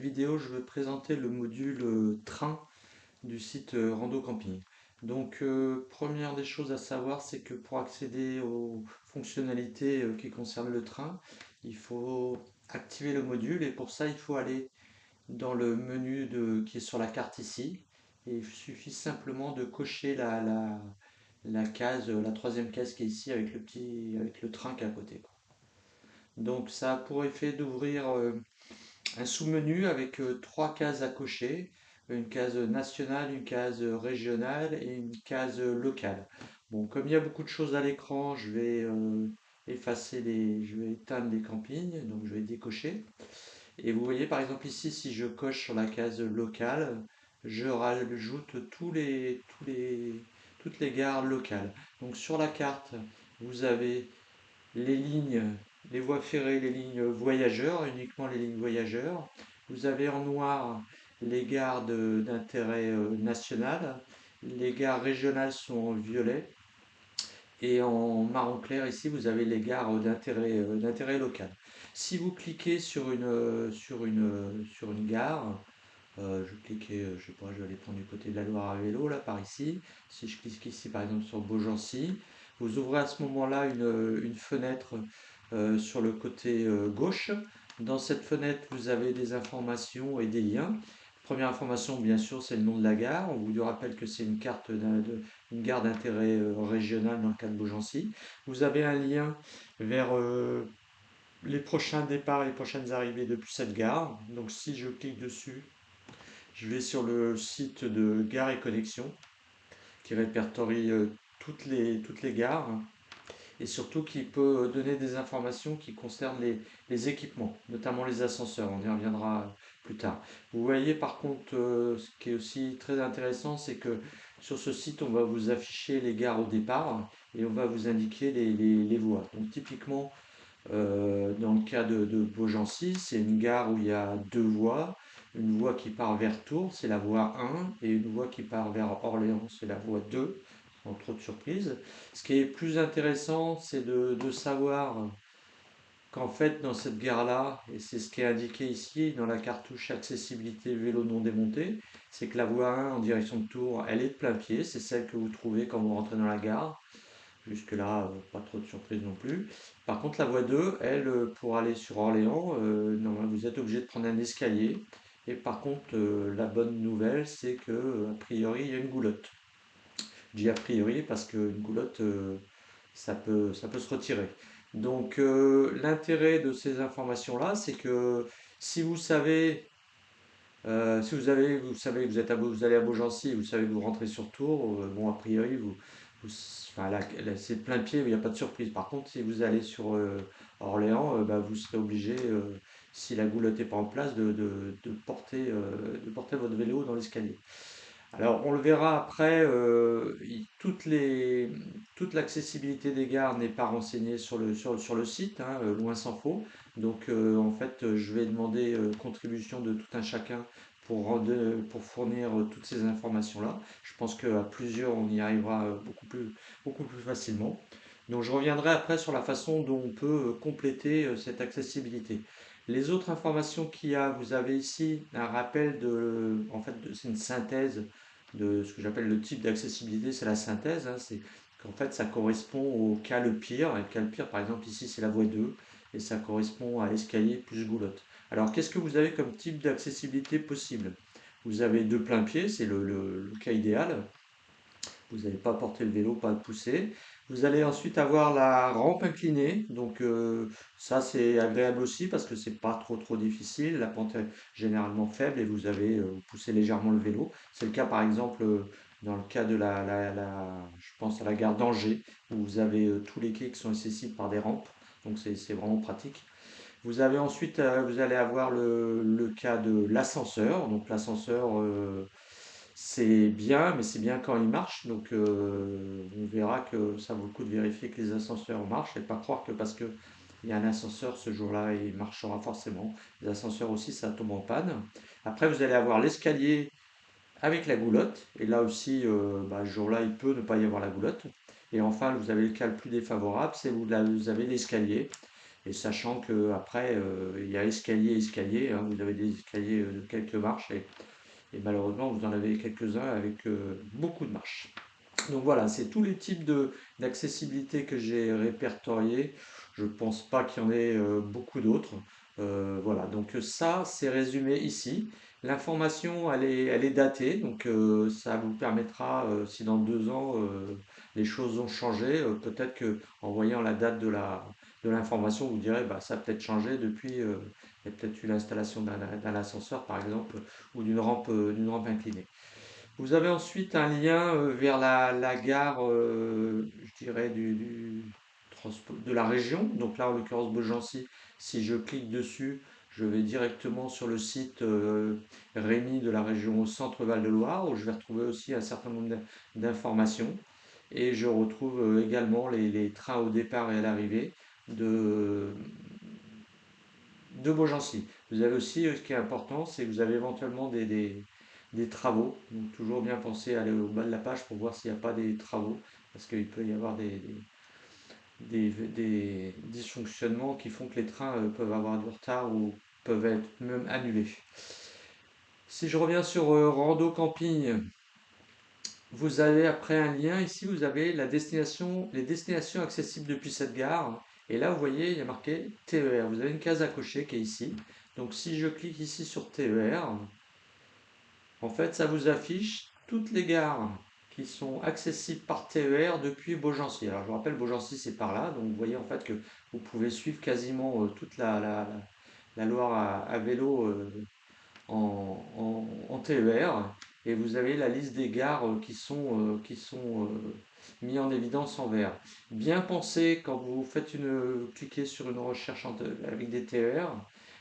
Vidéo, je vais présenter le module train du site Rando Camping. Donc, première des choses à savoir, c'est que pour accéder aux fonctionnalités qui concernent le train, il faut activer le module et pour ça, il faut aller dans le menu qui est sur la carte ici. Et il suffit simplement de cocher la case, la troisième case qui est ici avec le train qui est à côté, quoi. Donc, ça a pour effet d'ouvrir un sous-menu avec trois cases à cocher, une case nationale, une case régionale et une case locale. Bon, comme il y a beaucoup de choses à l'écran, je vais je vais éteindre les campings, donc je vais décocher. Et vous voyez par exemple ici, si je coche sur la case locale, je rajoute toutes les gares locales. Donc sur la carte, vous avez les lignes, les voies ferrées, les lignes voyageurs, uniquement les lignes voyageurs. Vous avez en noir les gares d'intérêt national. Les gares régionales sont en violet. Et en marron clair, ici, vous avez les gares d'intérêt local. Si vous cliquez sur une gare, je vais cliquer, je sais pas, je vais aller prendre du côté de la Loire à vélo, là, par ici. Si je clique ici, par exemple, sur Beaugency, vous ouvrez à ce moment-là une fenêtre sur le côté gauche. Dans cette fenêtre, vous avez des informations et des liens. Première information, bien sûr, c'est le nom de la gare. On vous rappelle que c'est une carte une gare d'intérêt régional dans le cas de Beaugency. Vous avez un lien vers les prochains départs et les prochaines arrivées depuis cette gare. Donc si je clique dessus, je vais sur le site de Gare et Connexion qui répertorie toutes les gares et surtout qui peut donner des informations qui concernent les équipements, notamment les ascenseurs. On y reviendra plus tard. Vous voyez par contre, ce qui est aussi très intéressant, c'est que sur ce site, on va vous afficher les gares au départ et on va vous indiquer les voies. Donc typiquement, dans le cas de Beaugency, c'est une gare où il y a deux voies. Une voie qui part vers Tours, c'est la voie 1, et une voie qui part vers Orléans, c'est la voie 2, sans trop de surprises. Ce qui est plus intéressant, c'est de savoir qu'en fait, dans cette gare-là, et c'est ce qui est indiqué ici dans la cartouche accessibilité vélo non démonté, c'est que la voie 1 en direction de Tours, elle est de plein pied, c'est celle que vous trouvez quand vous rentrez dans la gare. Jusque-là, pas trop de surprises non plus. Par contre, la voie 2, elle, pour aller sur Orléans, normalement, vous êtes obligé de prendre un escalier. Et par contre, la bonne nouvelle, c'est que, a priori, il y a une goulotte. Je dis a priori parce qu'une goulotte, ça peut se retirer. Donc, l'intérêt de ces informations-là, c'est que si vous savez, vous savez que vous allez à Beaugency, vous savez que vous rentrez sur Tours, bon, a priori, enfin, c'est plein pied, il n'y a pas de surprise. Par contre, si vous allez sur Orléans, bah, vous serez obligé, si la goulotte n'est pas en place, de porter votre vélo dans l'escalier. Alors, on le verra après, toute l'accessibilité des gares n'est pas renseignée sur le site, hein, loin s'en faut. Donc, en fait, je vais demander contribution de tout un chacun pour fournir toutes ces informations-là. Je pense qu'à plusieurs, on y arrivera beaucoup plus facilement. Donc, je reviendrai après sur la façon dont on peut compléter cette accessibilité. Les autres informations qu'il y a, vous avez ici un rappel c'est une synthèse de ce que j'appelle le type d'accessibilité, c'est la synthèse, hein, c'est qu'en fait ça correspond au cas le pire, et le cas le pire par exemple ici c'est la voie 2, et ça correspond à escalier plus goulotte. Alors qu'est-ce que vous avez comme type d'accessibilité possible? Vous avez deux plein pieds, c'est le cas idéal, vous n'allez pas porter le vélo, pas le pousser. Vous allez ensuite avoir la rampe inclinée, donc ça c'est agréable aussi parce que c'est pas trop difficile, la pente est généralement faible et vous avez vous poussez légèrement le vélo. C'est le cas par exemple dans le cas de je pense à la gare d'Angers où vous avez tous les quais qui sont accessibles par des rampes, donc c'est vraiment pratique. Vous avez ensuite, vous allez avoir le cas de l'ascenseur. Donc l'ascenseur, c'est bien, mais c'est bien quand il marche. Donc on verra que ça vaut le coup de vérifier que les ascenseurs marchent et pas croire que parce que il y a un ascenseur ce jour-là, il marchera forcément. Les ascenseurs aussi, ça tombe en panne. Après, vous allez avoir l'escalier avec la goulotte. Et là aussi, bah, ce jour-là, il peut ne pas y avoir la goulotte. Et enfin, vous avez le cas le plus défavorable, c'est vous avez l'escalier Et sachant que après il y a escalier, escalier, hein, vous avez des escaliers de quelques marches et malheureusement vous en avez quelques-uns avec beaucoup de marches. Donc voilà, c'est tous les types d'accessibilité que j'ai répertoriés. Je ne pense pas qu'il y en ait beaucoup d'autres. Voilà, donc ça, c'est résumé ici. L'information, elle est datée, donc ça vous permettra, si dans 2 ans les choses ont changé, peut-être que en voyant la date de l'information, vous direz, bah, ça a peut-être changé depuis, il y a peut-être eu l'installation d'un ascenseur, par exemple, ou d'une rampe inclinée. Vous avez ensuite un lien vers la gare, je dirais, de la région. Donc là, en l'occurrence, Beaugency, si je clique dessus, je vais directement sur le site Rémi de la région Centre-Val de Loire, où je vais retrouver aussi un certain nombre d'informations. Et je retrouve également les trains au départ et à l'arrivée de, de Beaugency. Vous avez aussi, ce qui est important, c'est que vous avez éventuellement des travaux. Donc toujours bien penser à aller au bas de la page pour voir s'il n'y a pas des travaux, parce qu'il peut y avoir des dysfonctionnements qui font que les trains peuvent avoir du retard ou peuvent être même annulés. Si je reviens sur Rando Camping, vous avez après un lien, ici vous avez les destinations accessibles depuis cette gare. Et là vous voyez, il y a marqué TER. Vous avez une case à cocher qui est ici. Donc si je clique ici sur TER, en fait ça vous affiche toutes les gares qui sont accessibles par TER depuis Beaugency. Alors je vous rappelle, Beaugency c'est par là. Donc vous voyez en fait que vous pouvez suivre quasiment toute la Loire à vélo en TER et vous avez la liste des gares qui sont mis en évidence en vert. Bien penser quand vous faites cliquez sur une recherche avec des TER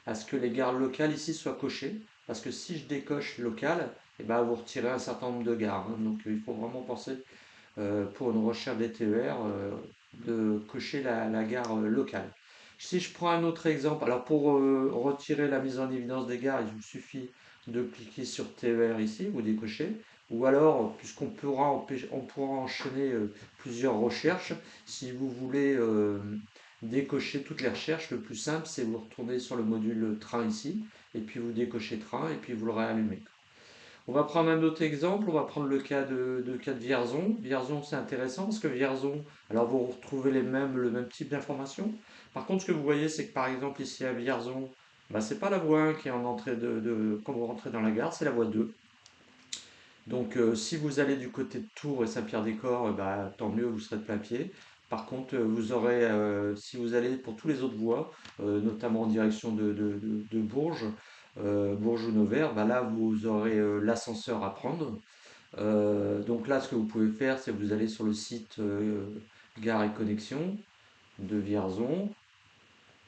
à ce que les gares locales ici soient cochées parce que si je décoche local, et ben vous retirez un certain nombre de gares. Hein. Donc il faut vraiment penser pour une recherche des TER de cocher la gare locale. Si je prends un autre exemple, alors pour retirer la mise en évidence des gares, il vous suffit de cliquer sur TER ici, vous décochez, ou alors, on pourra enchaîner plusieurs recherches, si vous voulez décocher toutes les recherches, le plus simple c'est vous retournez sur le module train ici, et puis vous décochez train, et puis vous le réallumez. On va prendre un autre exemple, on va prendre le cas de Vierzon. Vierzon, c'est intéressant parce que Vierzon, alors vous retrouvez le même type d'information. Par contre, ce que vous voyez, c'est que par exemple ici à Vierzon, bah, c'est pas la voie 1 qui est en entrée quand vous rentrez dans la gare, c'est la voie 2. Donc si vous allez du côté de Tours et Saint-Pierre-des-Corps, bah, tant mieux, vous serez de plein pied. Par contre, vous aurez, si vous allez pour tous les autres voies, notamment en direction de Bourges, Bourges ou Nevers, bah là vous aurez l'ascenseur à prendre. Donc là, ce que vous pouvez faire, c'est que vous allez sur le site Gare et Connexion de Vierzon,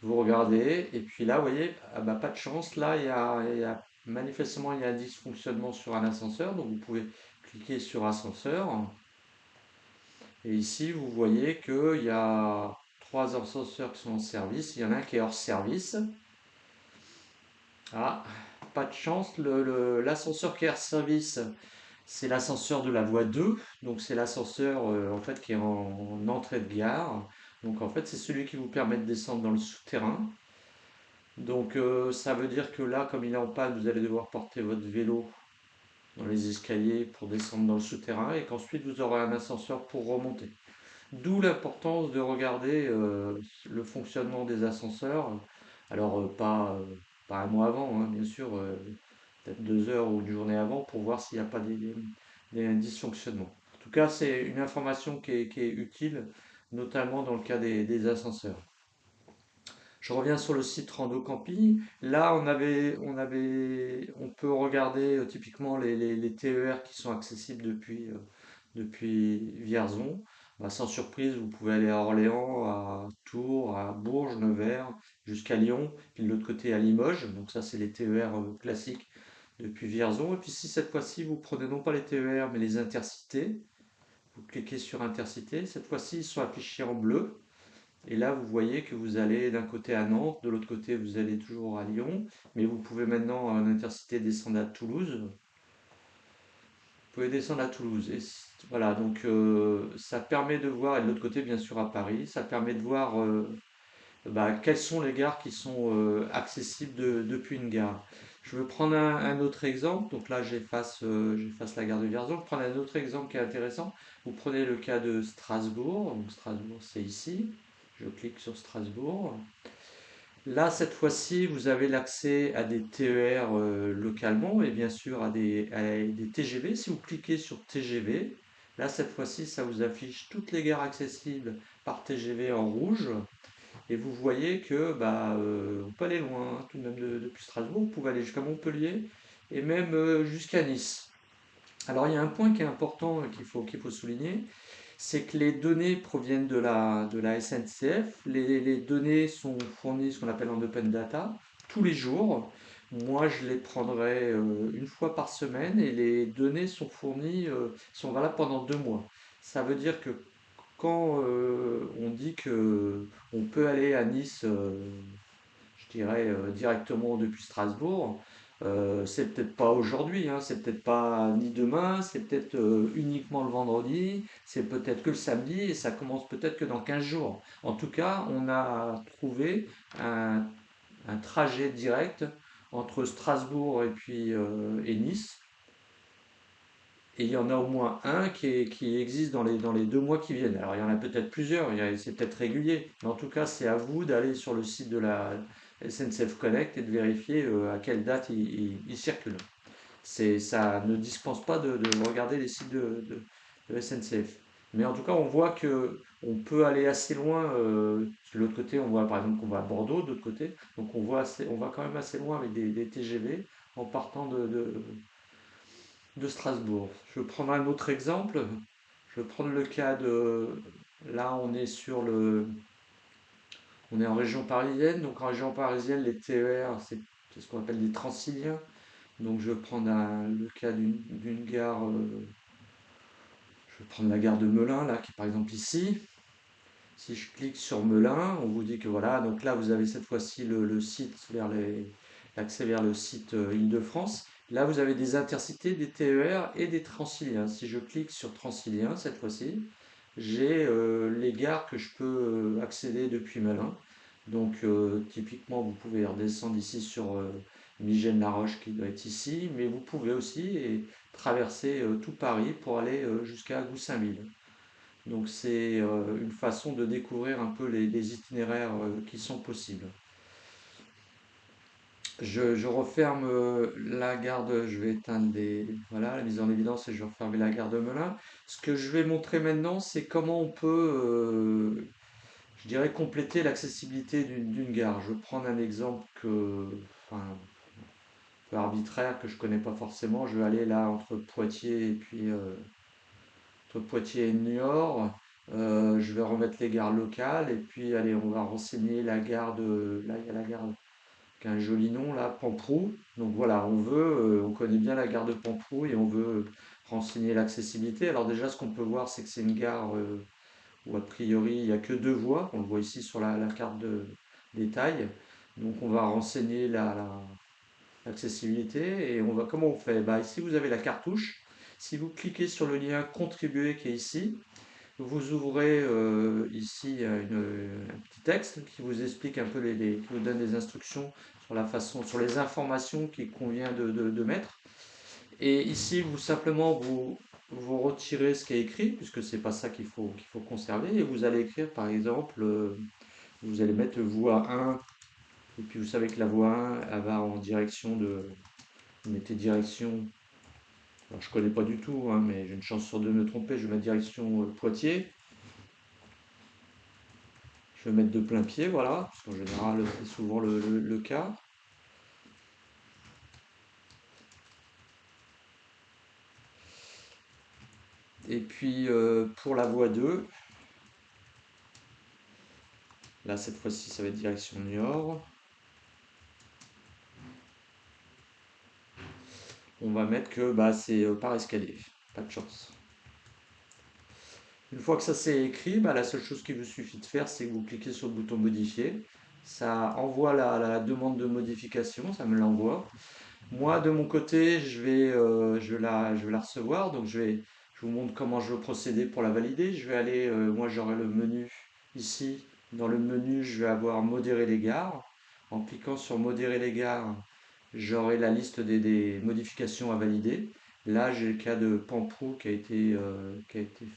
vous regardez, et puis là, vous voyez, ah bah, pas de chance, là, manifestement, il y a un dysfonctionnement sur un ascenseur, donc vous pouvez cliquer sur ascenseur, et ici, vous voyez qu'il y a 3 ascenseurs qui sont en service, il y en a un qui est hors service. Ah, pas de chance, l'ascenseur qui est hors service, c'est l'ascenseur de la voie 2, donc c'est l'ascenseur en fait qui est en entrée de gare. Donc en fait, c'est celui qui vous permet de descendre dans le souterrain. Donc ça veut dire que là, comme il est en panne, vous allez devoir porter votre vélo dans les escaliers pour descendre dans le souterrain et qu'ensuite vous aurez un ascenseur pour remonter. D'où l'importance de regarder le fonctionnement des ascenseurs. Alors pas un mois avant, hein, bien sûr, peut-être 2 heures ou une journée avant pour voir s'il n'y a pas des dysfonctionnements. En tout cas, c'est une information qui est utile, notamment dans le cas des ascenseurs. Je reviens sur le site Rando Camping. Là, on peut regarder typiquement les TER qui sont accessibles depuis Vierzon. Bah, sans surprise, vous pouvez aller à Orléans, à Tours, à Bourges, Nevers, jusqu'à Lyon, puis de l'autre côté à Limoges. Donc ça, c'est les TER classiques depuis Vierzon. Et puis si cette fois-ci, vous prenez non pas les TER, mais les intercités, vous cliquez sur intercités. Cette fois-ci, ils sont affichés en bleu. Et là, vous voyez que vous allez d'un côté à Nantes, de l'autre côté, vous allez toujours à Lyon, mais vous pouvez maintenant en intercité descendre à Toulouse. Vous pouvez descendre à Toulouse. Voilà, donc ça permet de voir, et de l'autre côté, bien sûr, à Paris, ça permet de voir bah, quelles sont les gares qui sont accessibles depuis une gare. Je veux prendre un autre exemple. Donc là, j'efface la gare de Vierzon. Je vais prendre un autre exemple qui est intéressant. Vous prenez le cas de Strasbourg. Donc Strasbourg, c'est ici. Je clique sur Strasbourg. Là, cette fois-ci, vous avez l'accès à des TER localement et bien sûr à des TGV. Si vous cliquez sur TGV, là, cette fois-ci, ça vous affiche toutes les gares accessibles par TGV en rouge. Et vous voyez que bah, on peut aller loin, hein, tout de même depuis Strasbourg, vous pouvez aller jusqu'à Montpellier et même jusqu'à Nice. Alors il y a un point qui est important qu'il faut souligner, c'est que les données proviennent de la SNCF. Les données sont fournies, ce qu'on appelle en open data, tous les jours. Moi, je les prendrai une fois par semaine et les données sont fournies, sont valables pendant 2 mois. Ça veut dire que quand on dit que on peut aller à Nice, je dirais directement depuis Strasbourg, c'est peut-être pas aujourd'hui, hein, c'est peut-être pas ni demain, c'est peut-être uniquement le vendredi, c'est peut-être que le samedi et ça commence peut-être que dans 15 jours. En tout cas, on a trouvé un, un trajet direct entre Strasbourg et Nice. Et il y en a au moins un qui existe dans les 2 mois qui viennent. Alors il y en a peut-être plusieurs, c'est peut-être régulier. Mais en tout cas, c'est à vous d'aller sur le site de la SNCF Connect et de vérifier à quelle date il circule. Ça ne dispense pas de regarder les sites de SNCF. Mais en tout cas, on voit que on peut aller assez loin. Parce que de l'autre côté, on voit par exemple qu'on va à Bordeaux, de l'autre côté. Donc on va quand même assez loin avec des TGV en partant de Strasbourg. Je vais prendre un autre exemple. Je vais prendre le cas de... Là, on est en région parisienne. Donc en région parisienne, les TER, c'est ce qu'on appelle des Transiliens. Donc je vais prendre le cas d'une gare. Je vais prendre la gare de Melun, là, qui est par exemple ici. Si je clique sur Melun, on vous dit que voilà, donc là vous avez cette fois-ci le site l'accès vers le site Île-de-France. Là vous avez des intercités, des TER et des Transiliens. Si je clique sur Transilien cette fois-ci, j'ai les gares que je peux accéder depuis Melun. Donc typiquement vous pouvez redescendre ici sur Migène-la-Roche qui doit être ici, mais vous pouvez aussi traverser tout Paris pour aller jusqu'à Goussainville. Donc c'est une façon de découvrir un peu les itinéraires qui sont possibles. Je referme la gare je vais éteindre voilà, la mise en évidence et je vais refermer la gare de Melun. Ce que je vais montrer maintenant, c'est comment on peut, je dirais, compléter l'accessibilité d'une gare. Je vais prendre un exemple enfin, un peu arbitraire que je connais pas forcément. Je vais aller là entre Poitiers et puis entre Poitiers et Niort. Je vais remettre les gares locales et puis allez, on va renseigner la gare de. Là, il y a la gare qui a un joli nom là, Pamprou. Donc voilà, on connaît bien la gare de Pamprou et on veut renseigner l'accessibilité. Alors déjà, ce qu'on peut voir, c'est que c'est une gare où a priori il n'y a que 2 voies. On le voit ici sur la carte de détail. Donc on va renseigner l'accessibilité et comment on fait? Bah, ici vous avez la cartouche. Si vous cliquez sur le lien contribuer qui est ici, vous ouvrez ici un petit texte qui vous explique un peu qui vous donne des instructions sur la façon, sur les informations qu'il convient de mettre. Et ici, vous retirez ce qui est écrit, puisque c'est pas ça qu'il faut conserver, et vous allez écrire par exemple, vous allez mettre voie 1, et puis vous savez que la voie 1, elle va en direction vous mettez direction, alors je connais pas du tout, hein, mais j'ai une chance sur deux de me tromper, je vais mettre direction Poitiers. Je vais mettre de plein pied, voilà, parce qu'en général, c'est souvent le cas. Et puis pour la voie 2, là cette fois-ci, ça va être direction Niort. On va mettre que bah, c'est par escalier, pas de chance. Une fois que ça c'est écrit, bah, la seule chose qu'il vous suffit de faire, c'est que vous cliquez sur le bouton modifier. Ça envoie la demande de modification, ça me l'envoie. Moi, de mon côté, je vais la recevoir. Donc, je vous montre comment je veux procéder pour la valider. Je vais aller, moi, j'aurai le menu ici. Dans le menu, je vais avoir modérer les gares. En cliquant sur modérer les gares, j'aurai la liste des modifications à valider. Là, j'ai le cas de Pamprou qui a été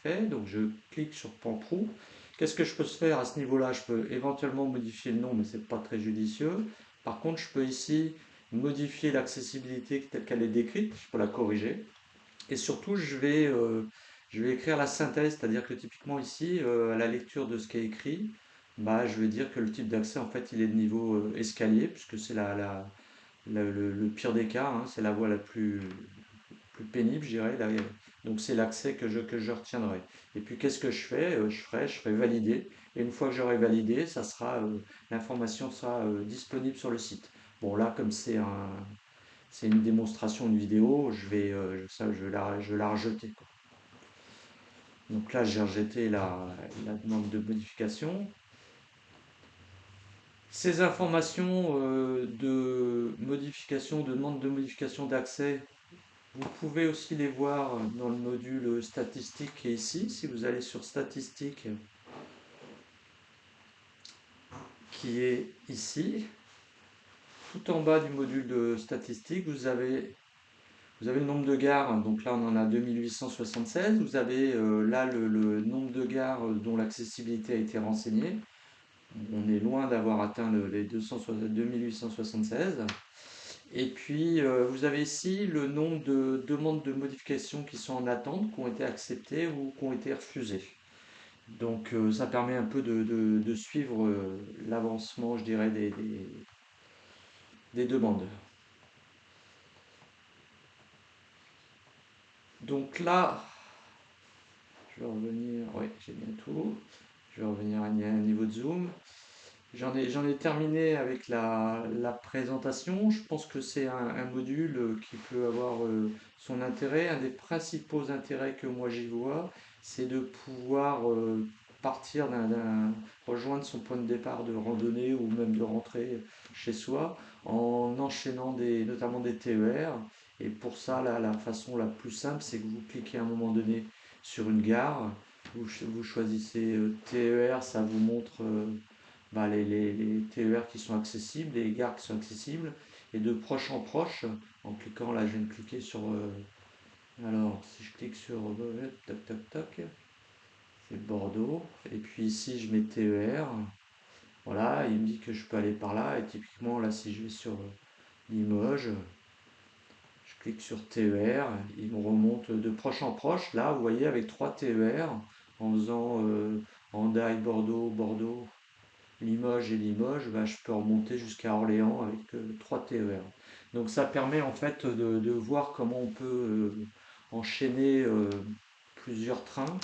fait. Donc, je clique sur Pamprou. Qu'est-ce que je peux faire à ce niveau-là? Je peux éventuellement modifier le nom, mais c'est pas très judicieux. Par contre, je peux ici modifier l'accessibilité telle qu'elle est décrite. Je peux la corriger. Et surtout, je vais écrire la synthèse, c'est-à-dire que typiquement ici, à la lecture de ce qui est écrit, bah, je vais dire que le type d'accès, en fait, il est de niveau escalier, puisque c'est le pire des cas, hein, c'est la voie la plus pénible, je dirais. Donc c'est l'accès que je retiendrai. Et puis qu'est-ce que je fais? Je ferai valider. Et une fois que j'aurai validé, l'information sera disponible sur le site. Bon là, comme c'est une démonstration, une vidéo, je vais la rejeter, quoi. Donc là, j'ai rejeté la demande de modification. Ces informations de modification, de demande de modification d'accès, vous pouvez aussi les voir dans le module statistique qui est ici. Si vous allez sur statistique, qui est ici, tout en bas du module de statistique, vous avez le nombre de gares. Donc là, on en a 2876. Vous avez là le nombre de gares dont l'accessibilité a été renseignée. On est loin d'avoir atteint les 2876. Et puis, vous avez ici le nombre de demandes de modification qui sont en attente, qui ont été acceptées ou qui ont été refusées. Donc, ça permet un peu de suivre l'avancement, je dirais, des demandes. Donc là, je vais revenir, oui, j'ai bien tout. Je vais revenir à un niveau de zoom. J'en ai terminé avec la présentation. Je pense que c'est un module qui peut avoir son intérêt. Un des principaux intérêts que moi j'y vois, c'est de pouvoir partir rejoindre son point de départ de randonnée ou même de rentrer chez soi en enchaînant notamment des TER. Et pour ça, la façon la plus simple, c'est que vous cliquez à un moment donné sur une gare, vous choisissez TER, ça vous montre bah, les TER qui sont accessibles, les gares qui sont accessibles, et de proche en proche, en cliquant là, je viens de cliquer sur. Alors, si je clique sur. Toc toc toc, c'est Bordeaux, et puis ici je mets TER, voilà, il me dit que je peux aller par là, et typiquement là, si je vais sur Limoges, je clique sur TER, il me remonte de proche en proche, là, vous voyez, avec 3 TER, en faisant Hendaye, Bordeaux, Bordeaux, Limoges et Limoges, bah, je peux remonter jusqu'à Orléans avec 3 TER. Donc ça permet en fait de voir comment on peut enchaîner plusieurs trains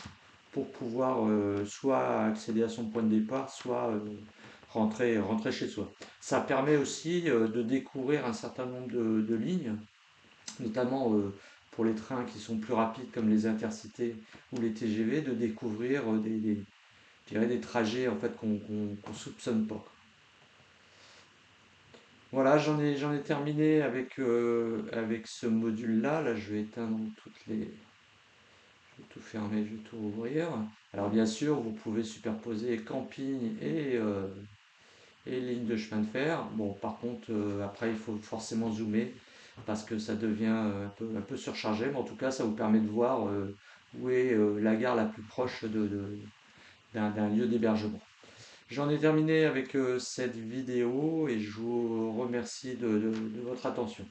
pour pouvoir soit accéder à son point de départ, soit rentrer chez soi. Ça permet aussi de découvrir un certain nombre de lignes, notamment pour les trains qui sont plus rapides comme les intercités ou les TGV, de découvrir je dirais des trajets en fait qu'on soupçonne pas. Voilà, j'en ai terminé avec ce module-là. Là, je vais éteindre je vais tout fermer, je vais tout ouvrir. Alors bien sûr, vous pouvez superposer camping et ligne de chemin de fer. Bon, par contre, après, il faut forcément zoomer parce que ça devient un peu surchargé. Mais en tout cas, ça vous permet de voir où est la gare la plus proche d'un lieu d'hébergement. J'en ai terminé avec cette vidéo et je vous remercie de votre attention.